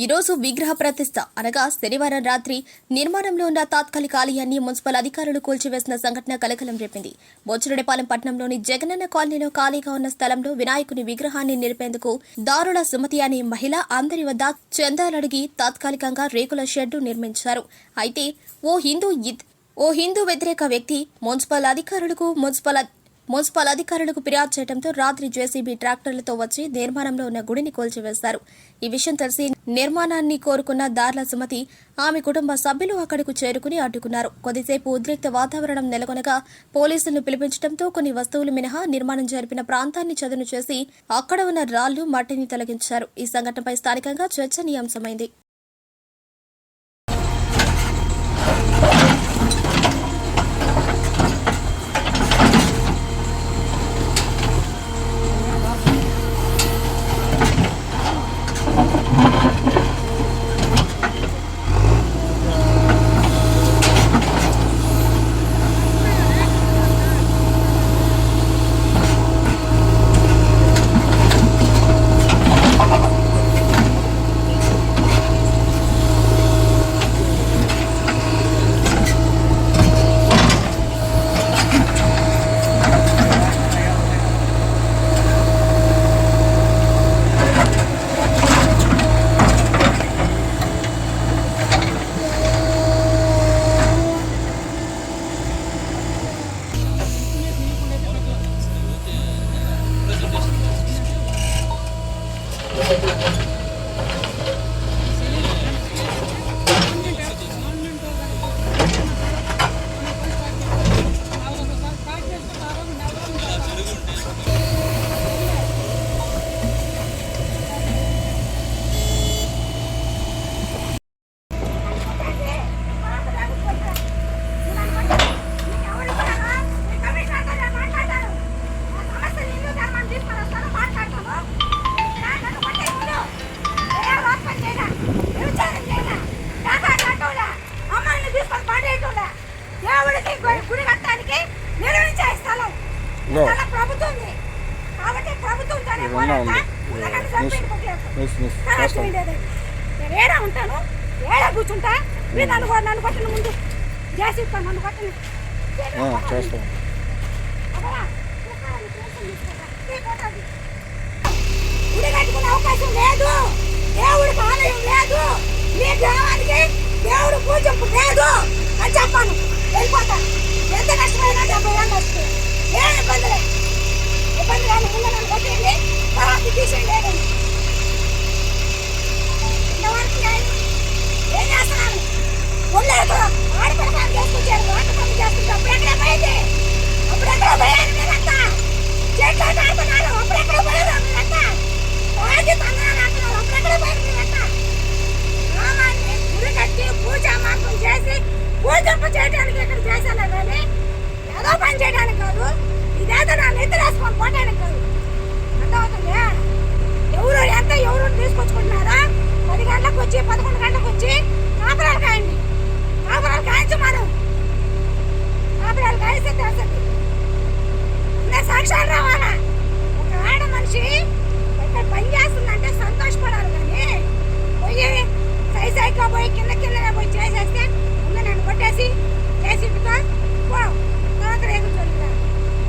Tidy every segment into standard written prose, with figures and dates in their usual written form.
ఈరోజు విగ్రహ ప్రతిష్ఠ అనగా శనివారం రాత్రి నిర్మాణంలో ఉన్న తాత్కాలిక ఆలయాన్ని మున్సిపల్ అధికారులు కూల్చివేసిన సంఘటన కలకలం రేపింది. బొచ్చిరెడ్డిపాలెం పట్టణంలోని జగనన్న కాలనీలో ఖాళీగా ఉన్న స్థలంలో వినాయకుని విగ్రహాన్ని నిలిపేందుకు దారుల సుమతి అనే మహిళ అందరి వద్ద చందాలడిగి తాత్కాలికంగా రేకుల షెడ్డు నిర్మించారు. అయితే ఓ హిందూ వ్యతిరేక వ్యక్తి మున్సిపల్ అధికారులకు ఫిర్యాదు చేయడంతో రాత్రి జేసీబీ ట్రాక్టర్లతో వచ్చి నిర్మాణంలో ఉన్న గుడిని కూల్చివేశారు. ఈ విషయం తెలిసి నిర్మాణాన్ని కోరుకున్న దార్ల సుమతి ఆమె కుటుంబ సభ్యులు అక్కడకు చేరుకుని అడ్డుకున్నారు. కొద్దిసేపు ఉద్రిక్త వాతావరణం నెలకొనగా పోలీసులను పిలిపించడంతో కొన్ని వస్తువులు మినహా నిర్మాణం జరిపిన ప్రాంతాన్ని చదును చేసి అక్కడ ఉన్న రాళ్లు మట్టిని తొలగించారు. ఈ సంఘటనపై స్థానికంగా చర్చనీయాంశమైంది. గుడి కట్టడానికి నిర్వహించే స్థలం ప్రభుత్వం ఏడా ఉంటాను, ఏడా కూర్చుంటా. మీరు నన్ను కొట్టిన ముందు చేసిస్తాను, నన్ను కొట్టిన గుడి కట్టుకునే అవకాశం లేదు. దేవుడికి ఆలయం లేదు, మీ గ్రామానికి దేవుడు పూజకు లేదు అని చెప్పాను. వెళ్ళిపోతాను. ఎంత కష్టమైనా 70 ఏళ్ళు వస్తుంది. ఏం ఇబ్బంది లేదు. ఇబ్బంది కానీ ముందు నన్ను కొట్టేయండి, తర్వాత తీసేయండి. ఇంతవరకు ఏం చేస్తున్నాను? ఒళ్ళేదో ఆడపిల్లకాయలు చేసుకొచ్చారు, ఆటపల్లి చేసుకుంటే అప్పుడెక్కడ పోయింది? అప్పుడెక్కడ పోయాను మీరంతా? చెట్లు ఆడుతున్నారు, అప్పుడెక్కడ పోయారు మీరంతా? వాగి తందనాలు ఆడుతున్నారు, అప్పుడెక్కడ పోయారు మీరంతా? గ్రామాన్ని గుడి కట్టి పూజా మార్గం చేసి పూజంప చేయడానికి ఇక్కడ చేశాను కానీ ఏదో పని చేయడానికి కాదు. ఇదేదో నా నెత్తి రాసుకొని పోవడానికి కాదు. అర్థమవుతుంది? ఎవరు తీసుకొచ్చుకుంటున్నారా? 10 గంటలకు వచ్చి 11 గంటలకు వచ్చి కాపురాలు కాయండి. కాపురాలు కాయించు మనం. కాపురాలు కాయిస్తే తెలుస్తుంది. సాక్ష్యాలు రావాలా? ఒక ఆడ మనిషి ఇక్కడ పని చేస్తుందంటే సంతోషపడాలి కానీ పోయి సైసైగా పోయి కింద పోయి చేసేస్తే నన్ను కొట్టేసి చేసితో తర్వాత రేగులు చదువుతారు.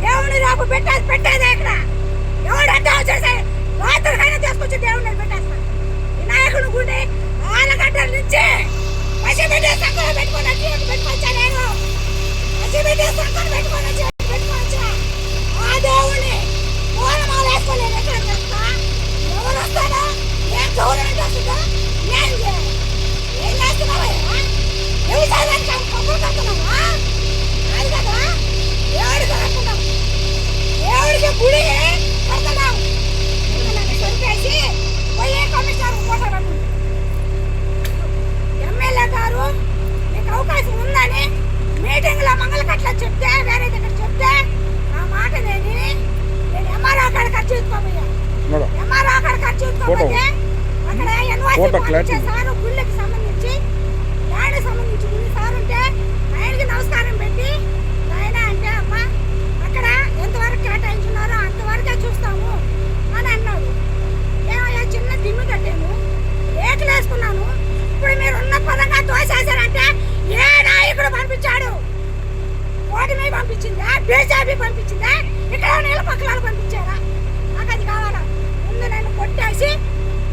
దేవుని రేపు పెట్టేదే ఇక్కడ. ఎవడు అంటే చేసే రాత్రికైనా తీసుకొచ్చి దేవుడిని పెట్టేస్తాను. వినాయకుడు గుడి 4 గంటల నుంచి పసిబిడ్డ సంకలు పెట్టుకొని పెట్టుకొచ్చా. నేను పసిబిడ్డ సంకలు పెట్టుకొని పెట్టుకోవచ్చా? ఆ దేవుని మూలమాల వేసుకోలేదు. ఎక్కడ చెప్తా? ఎవరు వస్తాడో ఏం గౌరవం వస్తుందో ఏం చేయాలి? ఏం చేస్తున్నావా? వ్యవసాయానికి కబుర్లు కడుతున్నావా? అది కదా దేవుడికి కడుతున్నావు. దేవుడికి గుడి కడుతున్నావు. నన్ను చంపేసి పోయే కమిషనర్ పోతాడు. ఎమ్మెల్యే గారు మీకు అవకాశం ఉందని మీటింగ్లో మంగళకట్ల చెప్తే, వేరే దగ్గర చెప్తే ఆ మాట నేను ఎంఆర్ఓ అక్కడ ఖర్చు తీసుకోబోయా. ఎంఆర్ఓ అక్కడ ఖర్చు తీసుకోబోతే అక్కడ ఎన్ఓసి సారు గుళ్ళకి సంబంధించి సంబంధించి సార్ ఉంటే ఆయనకి నమస్కారం పెట్టి ఆయన అంటే అమ్మ అక్కడ ఎంతవరకు కేటాయించున్నారో అంతవరకే చూస్తాము అని అన్నాడు. ఏమయ్యా చిన్న దిమ్మి కట్టాము, రేకులు వేసుకున్నాం. పంపించిందా, బీజేపీ పంపించిందా, ఇక్కడ నీళ్ళ పక్కన పంపించారా? నాకు అది కావాలా. ముందు నన్ను కొట్టేసి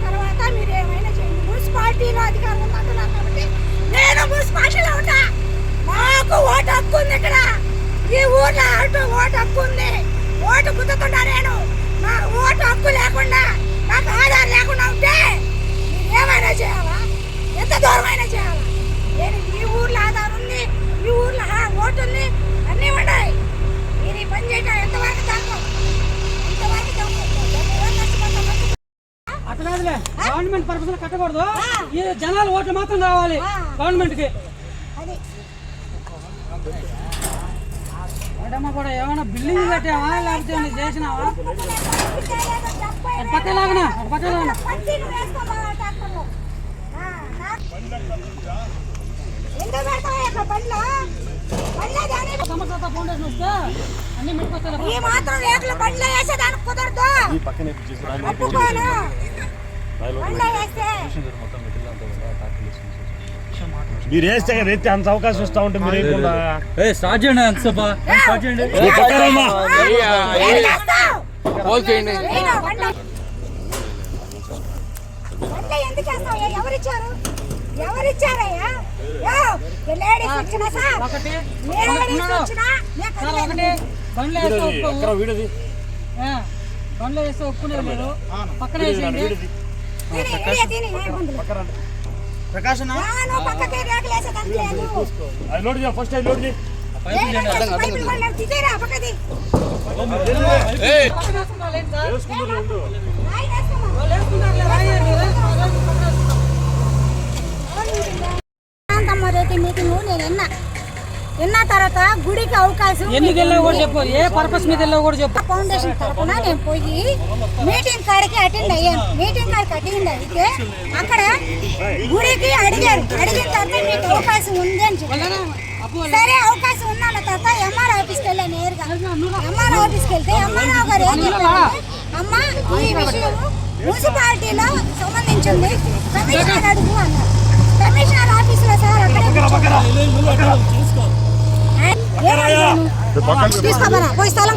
తర్వాత మీరు ఏమైనా చేయండి. మున్సిపాలిటీలో అధికారం ఉందంటున్నారు కాబట్టి నేను మున్సిపాలిటీలో ఉంటా. నాకు ఓటు హక్కు ఉంది. ఇక్కడ ఈ ఊర్లో ఓటు హక్కు ఉంది. ఓటు గుద్దుతున్నా నేను. నా ఓటు హక్కు లేకుండా, నాకు ఆధార్ లేకుండా ఉంటే మీరు ఏమైనా చేయాలా? ఎంత దూరమైనా చేయాలా? నేను ఈ ఊర్లో ఆధార్ ఉంది, ఈ ఊర్లో ఓటు ఉంది, అన్నీ ఉన్నాయి. మీరు ఈ పని చేయటం ఎంతవరకు తగ్గు, ఎంతవరకు తగ్గు. అట్లా గవర్నమెంట్ పర్పస్ కట్టకూడదు. ఈ జనాలు ఓట్లు మాత్రం రావాలి గవర్నమెంట్ కి. అది మేడమ్మ కూడా ఏమైనా బిల్డింగ్ కట్టావా లేకపోతే ఏమైనా చేసినావా? పక్కలాగనా పక్కలాగనా సమర్థత ఫౌండేషన్ వస్తే అన్ని మెట్టుకొస్తారు. ఈ మాత్రం రేకులు బండ్లో వేసేదానికి కుదరదు. ఒప్పుకోను. బండ్లో వేస్తే మీరు వేస్తే కదా ఎత్తే అంత అవకాశం వస్తా ఉంటే మీరు స్టార్ట్ చేయండి. అంతసేపా స్టార్ట్ చేయండి. ఎందుకు వేస్తావు? ఎవరిచ్చారు? ఎవరిచ్చారయ్యా? లేడీస్ ఇచ్చినా సార్, ఒకటి లేడీస్ ఇచ్చినా ఒకటి బండ్లో వేస్తే బండ్లో వేస్తే ఒప్పుకునేది లేదు. పక్కన వేసేయండి. ప్రకాశం పక్కకి రేకులు వేసేదానికి లేదు. లోడ్ చేయ ఫస్ట్ లోడ్ చేయి. తీసేరా పక్కది. రెడ్డి మీటింగ్ నేను విన్న తర్వాత గుడికి అవకాశం ఎందుకు వెళ్ళావు కూడా చెప్పు. ఏ పర్పస్ మీద వెళ్ళావు కూడా చెప్పు. ఫౌండేషన్ తరఫున నేను పోయి మీటింగ్ కాడికి అటెండ్ అయ్యాను. మీటింగ్ కాడికి అటెండ్ అయితే అక్కడ గుడికి అడిగారు. అడిగిన తర్వాత మీకు అవకాశం ఉంది అని చెప్పారు. సరే అవకాశం ఉందన్న తర్వాత ఎంఆర్ ఆఫీస్కి వెళ్ళాను నేరుగా. ఎంఆర్ ఆఫీస్కి వెళ్తే ఎంఆర్ఓ గారు ఏం చెప్పారు? అమ్మ ఈ విషయం మున్సిపాలిటీలో సంబంధించింది, కమిషనర్ అడుగు అన్నారు. కమిషనర్ ఆఫీసులో సార్ అక్కడే తీసుకోబరా పోయి స్థలం